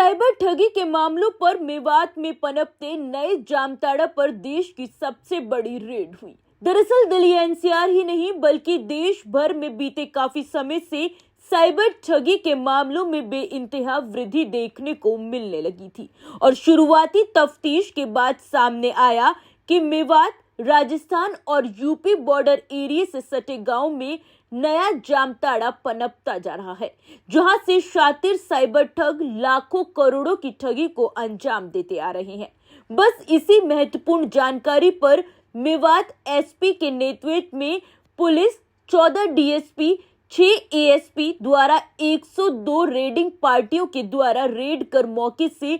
Cyber ठगी के मामलों पर मेवात में पनपते नए जामताड़ा पर देश की सबसे बड़ी रेड हुई। दरअसल दिल्ली एनसीआर ही नहीं बल्कि देश भर में बीते काफी समय से साइबर ठगी के मामलों में बेइंतहा वृद्धि देखने को मिलने लगी थी और शुरुआती तफ्तीश के बाद सामने आया कि मेवात, राजस्थान और यूपी बॉर्डर एरिया से सटे गांव में नया जामताड़ा पनपता जा रहा है, जहां से शातिर साइबर ठग लाखों करोड़ों की ठगी को अंजाम देते आ रहे हैं। बस इसी महत्वपूर्ण जानकारी पर मेवात एसपी के नेतृत्व में पुलिस 14 डीएसपी 6 एएसपी द्वारा 102 रेडिंग पार्टियों के द्वारा रेड कर मौके से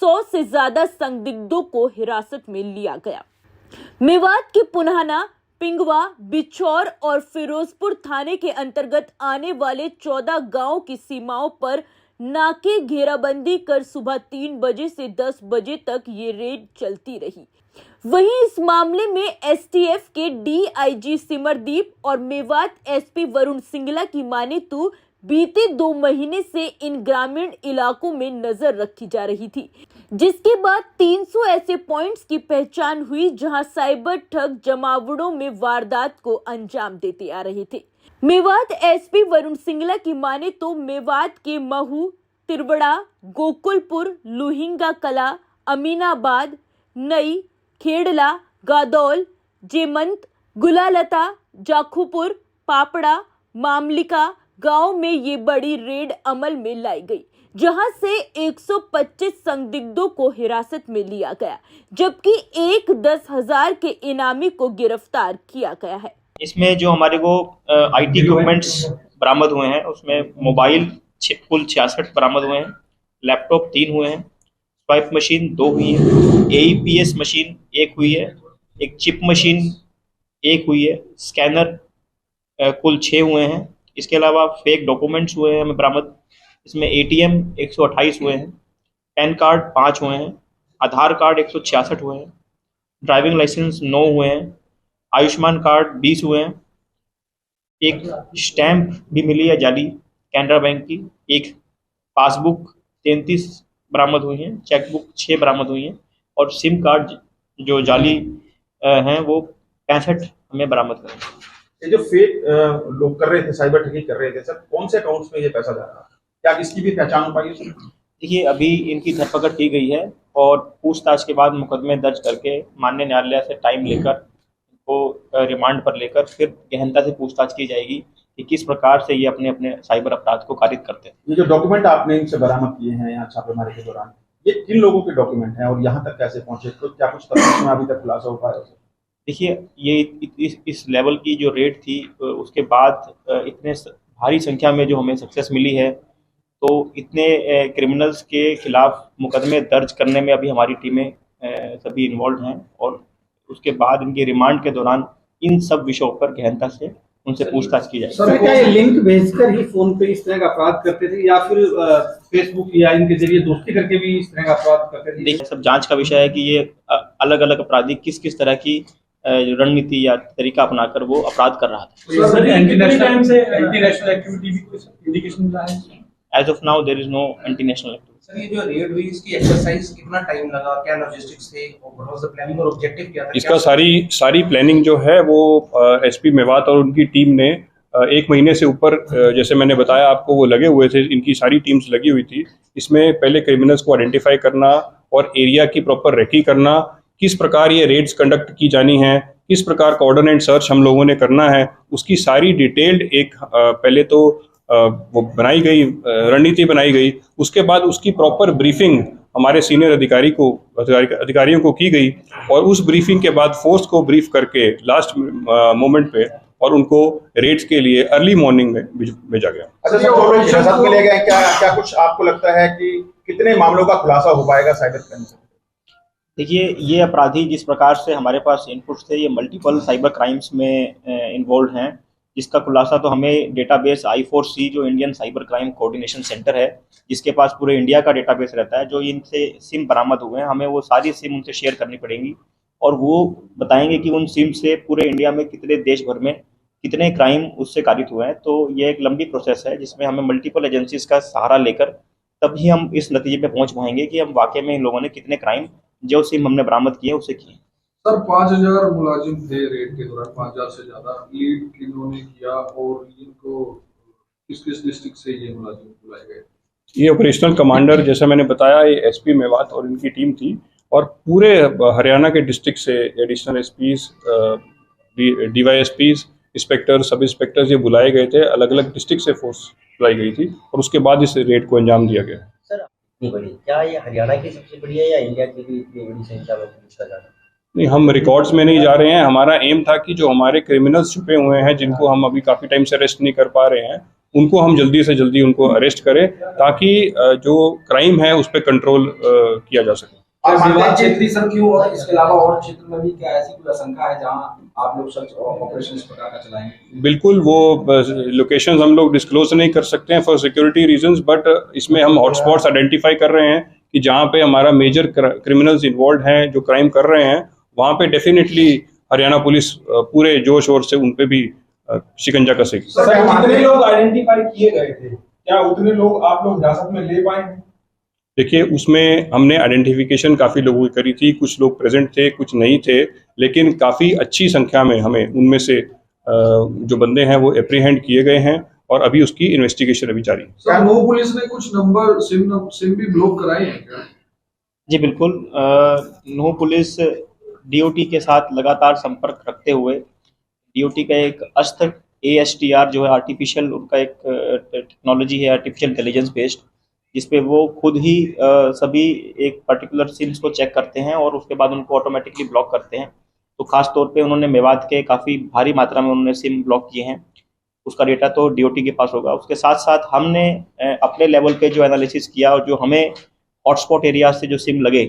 100 से ज्यादा संदिग्धों को हिरासत में लिया गया। मेवात के पुन्हाना, पिंगवा, बिछौर और फिरोजपुर थाने के अंतर्गत आने वाले 14 गांवों की सीमाओं पर नाके घेराबंदी कर सुबह 3 बजे से 10 बजे तक ये रेड चलती रही। वहीं इस मामले में एसटीएफ के डीआईजी सिमरदीप और मेवात एसपी वरुण सिंगला की माने तो बीते 2 महीने से इन ग्रामीण इलाकों में नजर रखी जा रही थी, जिसके बाद 300 ऐसे पॉइंट्स की पहचान हुई जहां साइबर ठग जमावड़ों में वारदात को अंजाम देते आ रहे थे। मेवात एसपी वरुण सिंगला की माने तो मेवात के महू, तिरवड़ा, गोकुलपुर, लुहिंगा कला, अमीनाबाद, नई, खेड़ला, गादौल, जेमंत, गुलालता, जाखूपुर, पापड़ा, मामलिका गांव में ये बड़ी रेड अमल में लाई गई, जहां से 125 संदिग्धों को हिरासत में लिया गया, जबकि 10,000 के इनामी को गिरफ्तार किया गया है। इसमें जो हमारे को आईटी इक्विपमेंट्स बरामद हुए हैं, उसमें मोबाइल कुल 66 बरामद हुए हैं, लैपटॉप 3 हुए हैं, स्वाइप मशीन 2 हुई है, एईपीएस मशीन 1 हुई है, एक चिप मशीन 1 हुई है, स्कैनर कुल 6 हुए हैं। इसके अलावा फेक डॉक्यूमेंट्स हुए हैं हमें बरामद। इसमें एटीएम 128 हुए हैं, पैन कार्ड 5 हुए हैं, आधार कार्ड 166 हुए हैं, ड्राइविंग लाइसेंस 9 हुए हैं, आयुष्मान कार्ड 20 हुए हैं, एक स्टैंप भी मिली है जाली कैनरा बैंक की, एक पासबुक 33 बरामद हुई हैं, चेकबुक 6 बरामद हुई हैं और सिम कार्ड जो जाली हैं वो 65 हमें बरामद हुए हैं। ये जो फेक लोग कर रहे थे, साइबर ठगी कर रहे थे सर, कौन से अकाउंट्स में ये पैसा जा रहा है? क्या इसकी भी पहचान हो पाई? देखिए, अभी इनकी धरपकड़ की गई है और पूछताछ के बाद मुकदमे दर्ज करके माननीय न्यायालय से टाइम लेकर इनको रिमांड पर लेकर फिर गहनता से पूछताछ की जाएगी कि किस प्रकार से ये अपने अपने साइबर अपराध को कारित करते हैं। ये जो डॉक्यूमेंट आपने इनसे बरामद किए हैं यहाँ छापेमारी के दौरान, ये किन लोगों के डॉक्यूमेंट हैं और यहाँ तक कैसे पहुंचे? तो क्या कुछ तफ्तीश में अभी तक खुलासा हो पाया? देखिए, ये इस लेवल की जो रेड थी उसके बाद इतने भारी संख्या में जो हमें सक्सेस मिली है, तो इतने क्रिमिनल्स के खिलाफ मुकदमे दर्ज करने में अभी हमारी टीमें सभी इन्वॉल्व हैं और उसके बाद इनके रिमांड के दौरान इन सब विषयों पर गहनता से उनसे पूछताछ की जाएगी। सर, क्या ये लिंक भेजकर ही फोन पे इस तरह का अपराध करते थे या फिर फेसबुक या इनके जरिए दोस्ती करके भी इस तरह का अपराध करते थे? देखिए, सब जांच का विषय है कि ये अलग अलग अपराधी किस किस तरह की रणनीति या तरीका अपनाकर वो अपराध कर रहा था। As of now there is no anti national activity. Sir, ये जो रेड हुई इसकी एक्सरसाइज कितना टाइम लगा, क्या लॉजिस्टिक्स थे और व्हाट वाज द प्लानिंग और ऑब्जेक्टिव क्या था? इसका सारी प्लानिंग जो है वो एसपी मेवात और उनकी टीम ने 1 महीने से ऊपर, जैसे मैंने बताया आपको, वो लगे हुए थे। इनकी सारी टीम्स लगी हुई थी। इसमें पहले क्रिमिनल्स को आइडेंटिफाई करना और एरिया की प्रॉपर रेकी करना, किस प्रकार ये रेड्स कंडक्ट की जानी है, किस प्रकार कोऑर्डिनेट सर्च हम लोगों ने करना है, उसकी सारी डिटेल्ड एक पहले तो वो बनाई गई, रणनीति बनाई गई। उसके बाद उसकी प्रॉपर ब्रीफिंग हमारे सीनियर अधिकारियों को की गई और उस ब्रीफिंग के बाद फोर्स को ब्रीफ करके लास्ट मोमेंट पे और उनको रेड्स के लिए अर्ली मॉर्निंग में भेजा गया। अच्छा सर, जो लोग हिरासत में लिए गए, क्या कुछ आपको लगता है कि कितने मामलों का खुलासा हो पाएगा साइबर क्राइम से? देखिए, ये अपराधी जिस प्रकार से हमारे पास इनपुट्स थे, ये मल्टीपल साइबर क्राइम्स में इन्वॉल्व हैं, जिसका खुलासा तो हमें डेटाबेस I4C जो Indian cyber crime coordination centre है, जिसके पास पूरे इंडिया का डेटाबेस रहता है, जो इनसे सिम बरामद हुए हैं, हमें वो सारी सिम उनसे शेयर करनी पड़ेंगी और वो बताएंगे कि उन सिम से पूरे इंडिया में कितने, देश भर में कितने क्राइम उससे कारित हुए हैं। तो ये एक लंबी प्रोसेस है जिसमें हमें मल्टीपल एजेंसीज का सहारा लेकर तभी हम इस नतीजे पे पहुंच पाएंगे कि हम वाकई में इन लोगों ने कितने क्राइम जो सिम हमने बरामद किए उसे किए। सर 5,000 मुलाजिम थे रेड के दौरान, 5,000 से ज्यादा। लीड किन्होंने किया और इनको किस किस डिस्ट्रिक्ट से ये मुलाजिम बुलाए गए? ये ऑपरेशनल कमांडर, जैसा मैंने बताया, ये एसपी मेवात और इनकी टीम थी, और पूरे हरियाणा के डिस्ट्रिक्ट से एडिशनल एसपीज, डीवाईएसपीज, इंस्पेक्टर, सब इंस्पेक्टर्स ये बुलाए गए थे। अलग अलग डिस्ट्रिक्ट से फोर्स बुलाई गई थी और उसके बाद इस रेड को अंजाम दिया गया। सर इतनी बड़ी, क्या ये हरियाणा की सबसे बड़ी है या इंडिया की भी इतनी बड़ी संख्या में पुलिस का जाना? नहीं, हम रिकॉर्ड्स में नहीं जा रहे हैं। हमारा एम था कि जो हमारे क्रिमिनल्स छुपे हुए हैं, जिनको हम अभी काफ़ी टाइम से अरेस्ट नहीं कर पा रहे हैं, उनको हम जल्दी से जल्दी उनको अरेस्ट करें ताकि जो क्राइम है उस पर कंट्रोल किया जा सके। और मेवात क्षेत्रीय सर क्यों, और इसके अलावा और क्षेत्र में भी क्या ऐसी कोई आशंका है जहां आप लोग सर्च ऑपरेशन इस प्रकार का चलाएंगे? बिल्कुल, वो लोकेशंस हम लोग डिस्क्लोज नहीं कर सकते हैं फॉर सिक्योरिटी रीजंस, बट इसमें हम हॉटस्पॉट्स आइडेंटिफाई कर रहे हैं कि जहाँ पे हमारा मेजर क्रिमिनल्स इन्वॉल्व हैं, जो क्राइम कर रहे हैं, वहाँ पे डेफिनेटली हरियाणा पुलिस पूरे जोश और से उन पे भी शिकंजा कसेगी। सर कितने लोग आइडेंटिफाई किए गए थे, क्या उतने लोग आप लोग हिरासत में ले पाए? देखिए, उसमें हमने आइडेंटिफिकेशन काफ़ी लोगों की करी थी। कुछ लोग प्रेजेंट थे, कुछ नहीं थे, लेकिन काफ़ी अच्छी संख्या में हमें उनमें से जो बंदे हैं वो एप्रीहेंड किए गए हैं और अभी उसकी इन्वेस्टिगेशन अभी जारी है। सर नो पुलिस ने कुछ नंबर सिम भी ब्लॉक कराए हैं क्या? जी बिल्कुल, नो पुलिस डीओटी के साथ लगातार संपर्क रखते हुए, डीओटी का एक अस्त्र ASTR जो है आर्टिफिशियल, उनका एक टेक्नोलॉजी है आर्टिफिशियल इंटेलिजेंस बेस्ड, जिसपे वो खुद ही सभी एक पर्टिकुलर सिम्स को चेक करते हैं और उसके बाद उनको ऑटोमेटिकली ब्लॉक करते हैं। तो खास तौर पे उन्होंने मेवात के काफ़ी भारी मात्रा में उन्होंने सिम ब्लॉक किए हैं। उसका डेटा तो डीओटी के पास होगा। उसके साथ साथ हमने अपने लेवल पे जो एनालिसिस किया और जो हमें हॉटस्पॉट एरिया से जो सिम लगे,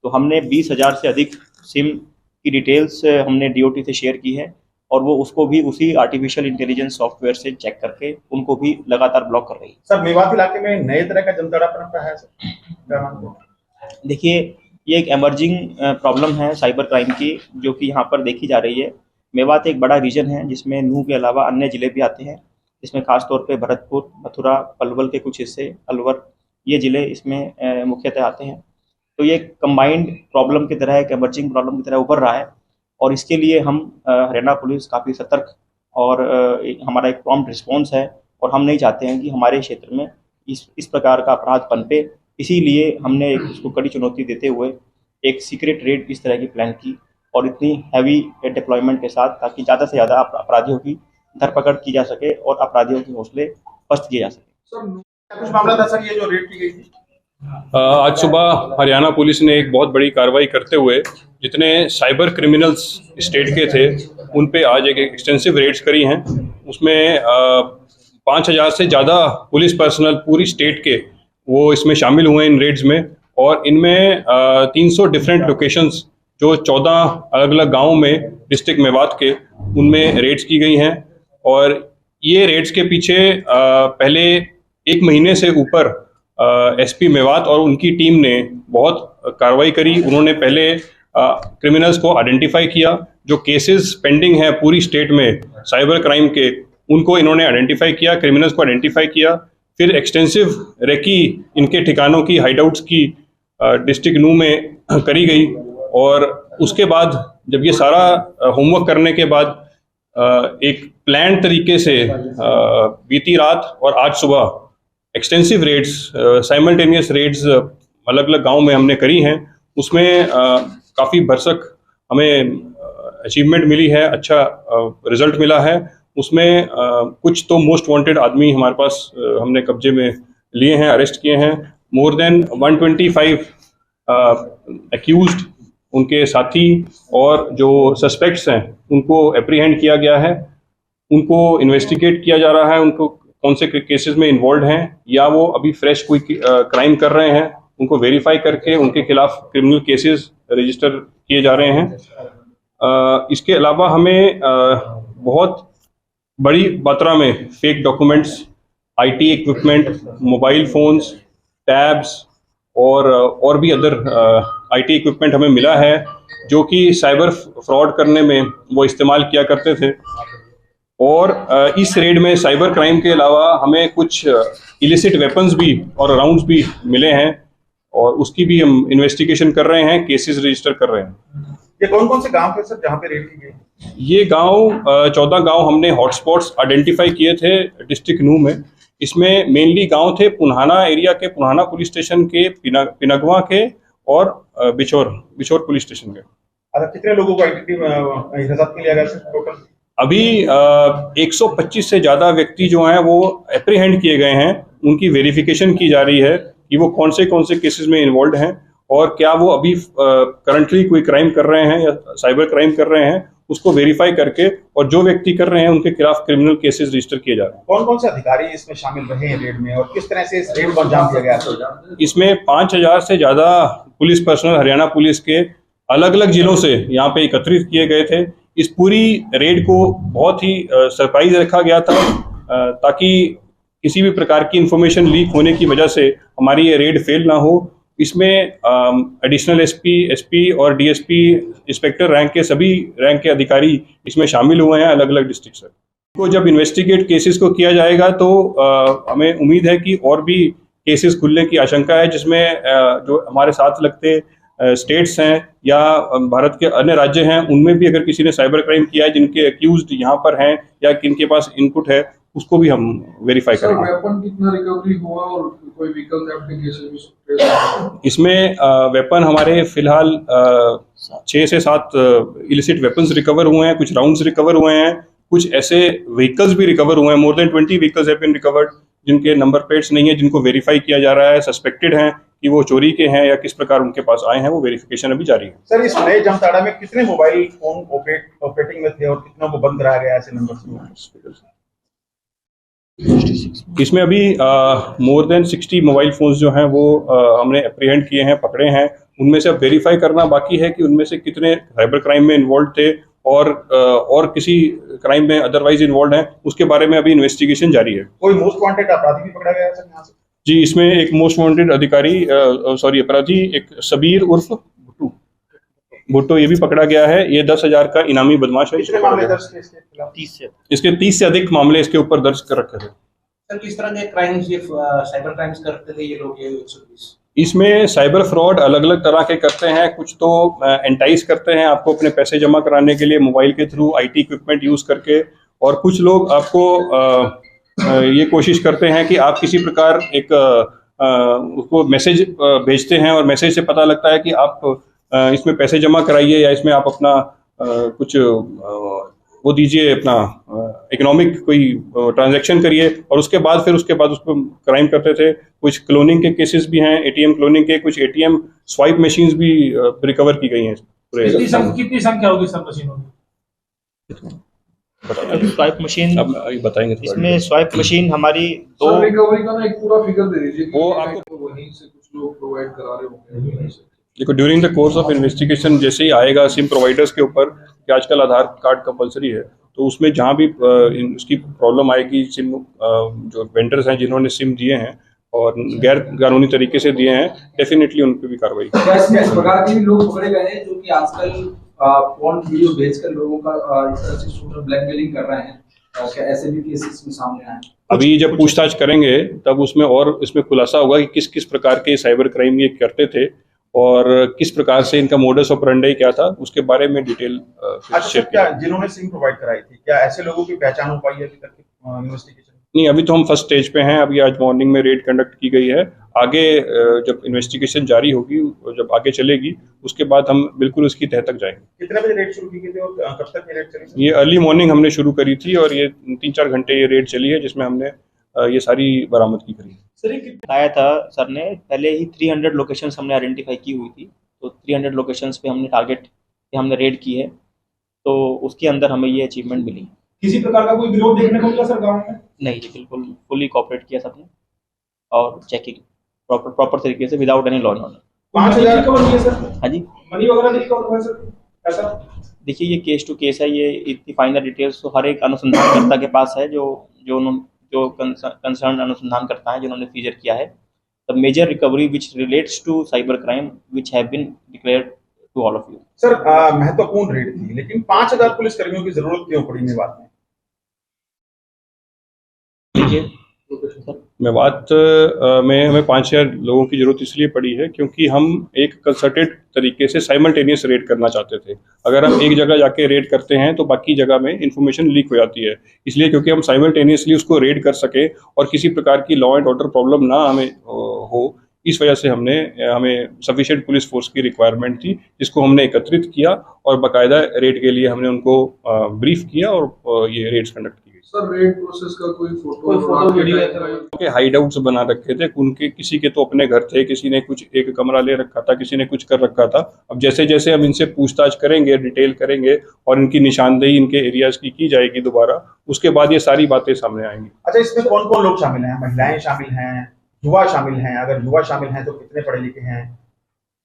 तो हमने 20,000 से अधिक सिम की डिटेल्स हमने डीओटी से शेयर की है और वो उसको भी उसी आर्टिफिशियल इंटेलिजेंस सॉफ्टवेयर से चेक करके उनको भी लगातार ब्लॉक कर रही है। सर मेवात इलाके में नए तरह का जनता पनप रहा है सर? देखिए, ये एक एमर्जिंग प्रॉब्लम है साइबर क्राइम की, जो कि यहाँ पर देखी जा रही है। मेवात एक बड़ा रीजन है जिसमें नूह के अलावा अन्य ज़िले भी आते हैं, इसमें खासतौर पे भरतपुर, मथुरा, पलवल के कुछ हिस्से, अलवर, ये ज़िले इसमें मुख्यतः आते हैं। तो ये कंबाइंड प्रॉब्लम की तरह, एक एमर्जिंग प्रॉब्लम की तरह उभर रहा है और इसके लिए हम हरियाणा पुलिस काफ़ी सतर्क और हमारा एक प्रॉम्प्ट रिस्पॉन्स है और हम नहीं चाहते हैं कि हमारे क्षेत्र में इस प्रकार का अपराध पनपे। इसीलिए हमने इसको कड़ी चुनौती देते हुए एक सीक्रेट रेड इस तरह की प्लान की और इतनी हैवी डिप्लॉयमेंट के साथ, ताकि ज़्यादा से ज़्यादा अपराधियों की धरपकड़ की जा सके और अपराधियों के हौसले पस्त किए जा सके। सर कुछ मामला था सर ये जो रेड की गई थी? आज सुबह हरियाणा पुलिस ने एक बहुत बड़ी कार्रवाई करते हुए जितने साइबर क्रिमिनल्स स्टेट के थे उन पे आज एक एक्सटेंसिव रेड्स करी हैं। उसमें 5,000 से ज़्यादा पुलिस पर्सनल पूरी स्टेट के वो इसमें शामिल हुए इन रेड्स में और इनमें 300 डिफरेंट लोकेशंस जो 14 अलग अलग गाँव में डिस्ट्रिक्ट मेवात के, उनमें रेड्स की गई हैं। और ये रेड्स के पीछे पहले 1 महीने से ऊपर एसपी मेवात और उनकी टीम ने बहुत कार्रवाई करी। उन्होंने पहले क्रिमिनल्स को आइडेंटिफाई किया, जो केसेस पेंडिंग है पूरी स्टेट में साइबर क्राइम के, उनको इन्होंने आइडेंटिफाई किया, क्रिमिनल्स को आइडेंटिफाई किया। फिर एक्सटेंसिव रेकी इनके ठिकानों की, हाइडआउट्स की डिस्ट्रिक्ट नूह में करी गई और उसके बाद जब ये सारा होमवर्क करने के बाद एक प्लान तरीके से बीती रात और आज सुबह एक्सटेंसिव रेड्स, साइमल्टेनियस रेड्स अलग अलग गांव में हमने करी हैं। उसमें काफ़ी भरसक हमें अचीवमेंट मिली है, अच्छा रिजल्ट मिला है। उसमें कुछ तो मोस्ट वांटेड आदमी हमारे पास हमने कब्जे में लिए हैं, अरेस्ट किए हैं। मोर देन 125 एक्यूज्ड, उनके साथी और जो सस्पेक्ट्स हैं उनको एप्रीहेंड किया गया है। उनको इन्वेस्टिगेट किया जा रहा है, उनको कौन से केसेस में इन्वॉल्व हैं या वो अभी फ्रेश कोई क्राइम कर रहे हैं, उनको वेरीफाई करके उनके खिलाफ क्रिमिनल केसेस रजिस्टर किए जा रहे हैं। इसके अलावा हमें बहुत बड़ी मात्रा में fake documents, IT equipment, mobile phones, tabs और भी अदर आईटी इक्विपमेंट हमें मिला है जो कि साइबर फ्रॉड करने में वो इस्तेमाल किया करते थे। और इस रेड में साइबर क्राइम के अलावा हमें कुछ इलिसिट वेपन्स भी और राउंड्स भी मिले हैं और उसकी भी हम इन्वेस्टिगेशन कर रहे हैं, केसेस रजिस्टर कर रहे हैं। ये कौन कौन से गांव थे सर जहाँ पे रेड की गई? ये गांव 14 गांव हमने हॉटस्पॉट्स आइडेंटिफाई किए थे डिस्ट्रिक्ट नू में। इसमें मेनली गांव थे पुन्हाना एरिया के, पुन्हाना पुलिस स्टेशन के, पिनगवा के और बिचौर पुलिस स्टेशन के। अच्छा, कितने लोगों को हिरासत में लिया गया सर टोटल? अभी 125 से ज़्यादा व्यक्ति जो हैं वो एप्रीहेंड किए गए हैं। उनकी वेरिफिकेशन की जा रही है कि वो कौन से केसेस में इन्वॉल्व हैं और क्या वो अभी करंटली कोई क्राइम कर रहे हैं या साइबर क्राइम कर रहे हैं, उसको वेरीफाई करके और जो व्यक्ति कर रहे हैं उनके खिलाफ क्रिमिनल केसेस रजिस्टर किए जा रहे हैं। कौन कौन से अधिकारी इसमें शामिल रहे हैं रेड में और किस तरह से इस रेड को अंजाम दिया गया? इसमें 5000 से ज़्यादा पुलिस पर्सनल हरियाणा पुलिस के अलग अलग जिलों से यहाँ पे एकत्रित किए गए थे। इस पूरी रेड को बहुत ही सरप्राइज रखा गया था ताकि किसी भी प्रकार की इंफॉर्मेशन लीक होने की वजह से हमारी ये रेड फेल ना हो। इसमें एडिशनल एसपी और डीएसपी इंस्पेक्टर रैंक के सभी रैंक के अधिकारी इसमें शामिल हुए हैं अलग अलग डिस्ट्रिक्ट से। तो जब इन्वेस्टिगेट केसेस को किया जाएगा तो हमें उम्मीद है कि और भी केसेस खुलने की आशंका है, जिसमें जो हमारे साथ लगते स्टेट्स हैं या भारत के अन्य राज्य हैं उनमें भी अगर किसी ने साइबर क्राइम किया है, जिनके अक्यूज्ड यहाँ पर हैं या किनके पास इनपुट है, उसको भी हम वेरीफाई करेंगे। वेपन कितना रिकवरी हुआ और कोई व्हीकल थेफ्ट के केसेस भी? इसमें वेपन हमारे फिलहाल 6 से 7 इलिसिट वेपन्स रिकवर हुए हैं, कुछ राउंड्स रिकवर हुए हैं, कुछ ऐसे व्हीकल्स भी रिकवर हुए हैं। More than 20 vehicles have been recovered जिनके नंबर प्लेट्स नहीं है, जिनको वेरीफाई किया जा रहा है, सस्पेक्टेड हैं कि वो चोरी के हैं या किस प्रकार उनके पास आए हैं, वो वेरिफिकेशन अभी जारी है। सर, इस नए जामताड़ा में कितने मोबाइल फोन ऑपरेटिंग में थे और कितना को बंद कराया गया ऐसे नंबर से? इसमें अभी मोर देन 60 मोबाइल फोन्स जो हैं वो हमने अप्रीहेंड किए हैं, पकड़े हैं। उनमें से अब वेरीफाई करना बाकी है कि उनमें से कितने साइबर क्राइम में इन्वॉल्व थे और किसी क्राइम में अदरवाइज इन्वॉल्व हैं, उसके बारे में अभी इन्वेस्टिगेशन जारी है। कोई मोस्ट वांटेड अपराधी भी पकड़ा गया है सर यहाँ से? जी, इसमें एक मोस्ट वांटेड अपराधी एक सबीर उर्फ भुट्टो ये भी पकड़ा गया है। ये 10,000 का इनामी बदमाश है। कितने मामले दर्ज थे इसके खिलाफ? 30 से अधिक मामले इसके ऊपर दर्ज कर रखे थे। सर, किस तरह के क्राइम्स ये साइबर क्राइम्स करते थे ये लोग? ये 120 इसमें साइबर फ्रॉड अलग अलग तरह के करते हैं। कुछ तो एंटाइज करते हैं आपको अपने पैसे जमा कराने के लिए मोबाइल के थ्रू, आईटी इक्विपमेंट यूज करके, और कुछ लोग आपको ये कोशिश करते हैं कि आप किसी प्रकार एक उसको मैसेज भेजते हैं और मैसेज से पता लगता है कि आप इसमें पैसे जमा कराइए या इसमें आप अपना कुछ वो दीजिए, अपना इकोनॉमिक कोई ट्रांजैक्शन करिए, और उसके बाद उस पर क्राइम करते थे। कुछ क्लोनिंग के केसेस भी हैं, एटीएम क्लोनिंग के, कुछ एटीएम स्वाइप मशीन्स भी रिकवर की गई हैं। कितनी संख्या होगी सब मशीनों की? स्वाइप मशीन अब बताएंगे। इसमें स्वाइप मशीन हमारी दो रिकवरी का ना एक पूरा फिगर दे दीजिए। वो आपको वहीं से कुछ लोग प्रोवाइड करा रहे होंगे। देखो, during the course of investigation जैसे ही आएगा सिम प्रोवाइडर्स के ऊपर कि आजकल आधार कार्ड कंपलसरी है, तो उसमें जहाँ भी उसकी प्रॉब्लम आएगी, सिम जो वेंडर्स हैं जिन्होंने सिम दिए हैं और गैर कानूनी तरीके से दिए हैं, डेफिनेटली उन पर भी कार्रवाई। इस प्रकार के भी लोग पकड़े गए हैं जो कि आजकल फोन वीडियो भेजकर लोगों का इस तरह से शूटर ब्लैकमेलिंग कर रहे हैं? क्या ऐसे भी केसेस में सामने आए? अभी जब पूछताछ करेंगे तब इसमें खुलासा होगा कि किस किस प्रकार के साइबर क्राइम ये करते थे और किस प्रकार से इनका मोडस ऑपरेंडी क्या था, उसके बारे में डिटेल अच्छा, क्या जिन्होंने सिम प्रोवाइड कराई थी, क्या ऐसे लोगों की पहचान हो पाई है अभी तक इन्वेस्टिगेशन? नहीं, अभी तो हम फर्स्ट स्टेज पे हैं। अभी आज मॉर्निंग में रेड कंडक्ट की गई है। आगे जब इन्वेस्टिगेशन जारी होगी, जब आगे चलेगी, उसके बाद हम बिल्कुल उसकी तह तक जाएंगे। कितने बजे रेड शुरू की गई थी और कब तक ये रेड चली? ये अर्ली मॉर्निंग हमने शुरू करी थी और ये 3-4 घंटे ये रेड चली है, जिसमें हमने ये सारी बरामदगी करी। आया था सर ने पहले ही 300 लोकेशंस हमने आइडेंटिफाई की हुई थी, तो 300 लोकेशंस पे हमने टारगेट पे हमने रेड की है, तो उसके अंदर हमें ये अचीवमेंट मिली। किसी प्रकार का कोई विरोध देखने को मिला सर गाँव में? नहीं जी, बिल्कुल फुली कोऑपरेट किया सबने और चेकिंग प्रॉपर तरीके से without any law and order. 5,000 recover हुए सर? हाँ जी, मनी वगैरह नहीं रिकवर हुआ सर? ऐसा देखिए, ये केस टू केस है, ये इतनी फाइनल डिटेल्स तो हर एक अनुसंधानकर्ता के पास है जो कंसर्न अनुसंधानकर्ता हैं जिन्होंने फीचर किया है। The major recovery which relates to cyber crime which have been declared to all of you. Sir, महत्वपूर्ण रेड थी, लेकिन 5,000 पुलिस कर्मियों की जरूरत क्यों पड़ी मेवात में? लीजिए। मेवात में हमें 5,000 लोगों की जरूरत इसलिए पड़ी है क्योंकि हम एक कंसर्टेड तरीके से साइमल्टेनियस रेड करना चाहते थे। अगर हम एक जगह जाके रेड करते हैं तो बाकी जगह में इंफॉर्मेशन लीक हो जाती है, इसलिए क्योंकि हम साइमल्टेनियसली उसको रेड कर सके और किसी प्रकार की लॉ एंड ऑर्डर प्रॉब्लम ना हमें हो, इस वजह से हमें सफिशिएंट पुलिस फोर्स की रिक्वायरमेंट थी, जिसको हमने एकत्रित किया और बाकायदा रेड के लिए हमने उनको ब्रीफ किया और ये रेड्स कंडक्ट की गई। सर रेड प्रोसेस का कोई फोटो वीडियो के हाइड आउट्स बना रखे थे, उनके किसी के तो अपने घर थे, किसी ने कुछ एक कमरा ले रखा था, किसी ने कुछ कर रखा था। अब जैसे जैसे हम इनसे पूछताछ करेंगे, डिटेल करेंगे और इनकी निशानदेही इनके एरियाज की जाएगी दोबारा, उसके बाद ये सारी बातें सामने आएंगी। अच्छा, इसमें कौन कौन लोग शामिल हैं? महिलाएं शामिल हैं, युवा शामिल हैं? अगर युवा शामिल हैं तो कितने पढ़े लिखे हैं,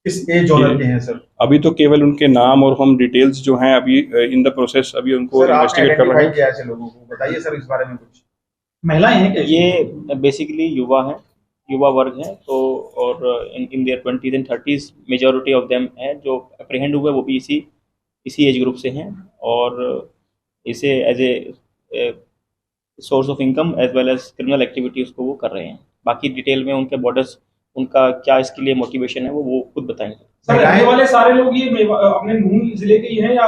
किस एज जोनर के हैं सर? अभी तो केवल उनके नाम और हम डिटेल्स जो हैं अभी इन द प्रोसेस अभी उनको इन्वेस्टिगेट कर रहे हैं। क्या ऐसे लोगों को बताइए सर इस बारे में कुछ। महिलाएं हैं क्या? ये बेसिकली युवा हैं, युवा वर्ग हैं, तो और in their 20s and 30s majority of them है जो अप्रीहेंड हुए, वो भी इसी एज ग्रुप से हैं और इसे as a source of income as well as criminal activity उसको वो कर रहे हैं। बाकी डिटेल में उनके बॉर्डर्स, उनका क्या इसके लिए मोटिवेशन है वो खुद बताएंगे। सर रहने वाले सारे लोग ये अपने नून जिले के ही हैं या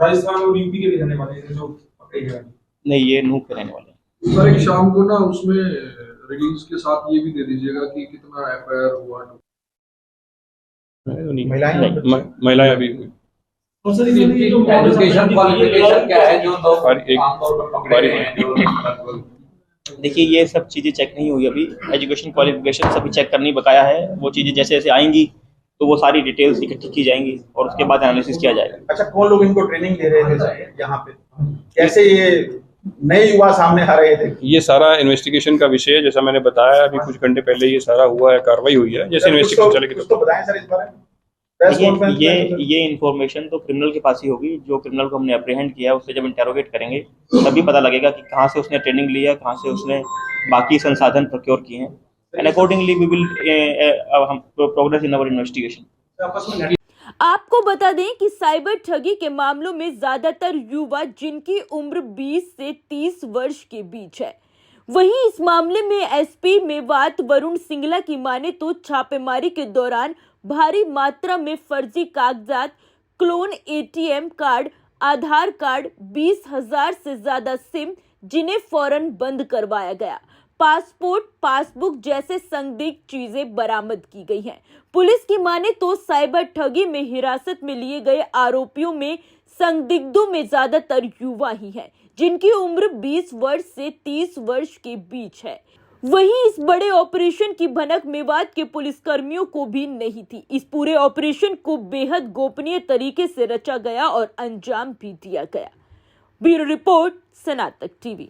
राजस्थान और यूपी के भी रहने वाले हैं जो पकड़े गए? नहीं, ये नूह के रहने वाले हैं। सर एक शाम को ना उसमें रिलीज के साथ ये भी दे दीजिएगा कि कितना एफआईआर हुआ। महिलाएं अभी एजुकेशन क्वालिफिकेशन क्या है जो आमतौर पर देखिए ये सब चीज़ें चेक नहीं हुई अभी, एजुकेशन क्वालिफिकेशन सभी चेक करनी बकाया है। वो चीज़ें जैसे जैसे आएंगी तो वो सारी डिटेल्स इकट्ठी की जाएंगी और उसके बाद एनालिसिस किया जाएगा। अच्छा, कौन लोग इनको ट्रेनिंग दे रहे थे यहाँ पे? कैसे ये नए युवा सामने आ रहे थे? ये सारा इन्वेस्टिगेशन का विषय है, जैसा मैंने बताया अभी कुछ घंटे पहले ये सारा हुआ है, कार्रवाई हुई है। जैसे इन्वेस्टिगेशन चलेगी तो बताएं सर इस बारे में। ये इन्फॉर्मेशन तो क्रिमिनल के पास ही होगी। जो क्रिमिनल को हमने अप्रीहेंड किया उससे जब इंटेरोगेट करेंगे तभी पता लगेगा कि कहाँ से उसने ट्रेनिंग लिया, कहाँ से उसने बाकी संसाधन प्रोक्योर किए हैं, and accordingly we will progress in our investigation. आपको बता दें कि साइबर ठगी के मामलों में ज्यादातर युवा जिनकी उम्र 20 से 30 वर्ष के बीच है। वहीं इस मामले में एसपी मेवात वरुण सिंगला की माने तो छापेमारी के दौरान भारी मात्रा में फर्जी कागजात, क्लोन एटीएम कार्ड, आधार कार्ड, 20,000 से ज्यादा सिम जिन्हें फौरन बंद करवाया गया, पासपोर्ट, पासबुक जैसे संदिग्ध चीजें बरामद की गई हैं। पुलिस की माने तो साइबर ठगी में हिरासत में लिए गए आरोपियों में संदिग्धों में ज्यादातर युवा ही हैं, जिनकी उम्र 20 वर्ष से 30 वर्ष के बीच है। वहीं इस बड़े ऑपरेशन की भनक मेवात के पुलिसकर्मियों को भी नहीं थी। इस पूरे ऑपरेशन को बेहद गोपनीय तरीके से रचा गया और अंजाम भी दिया गया। Bureau report, Sanatak TV.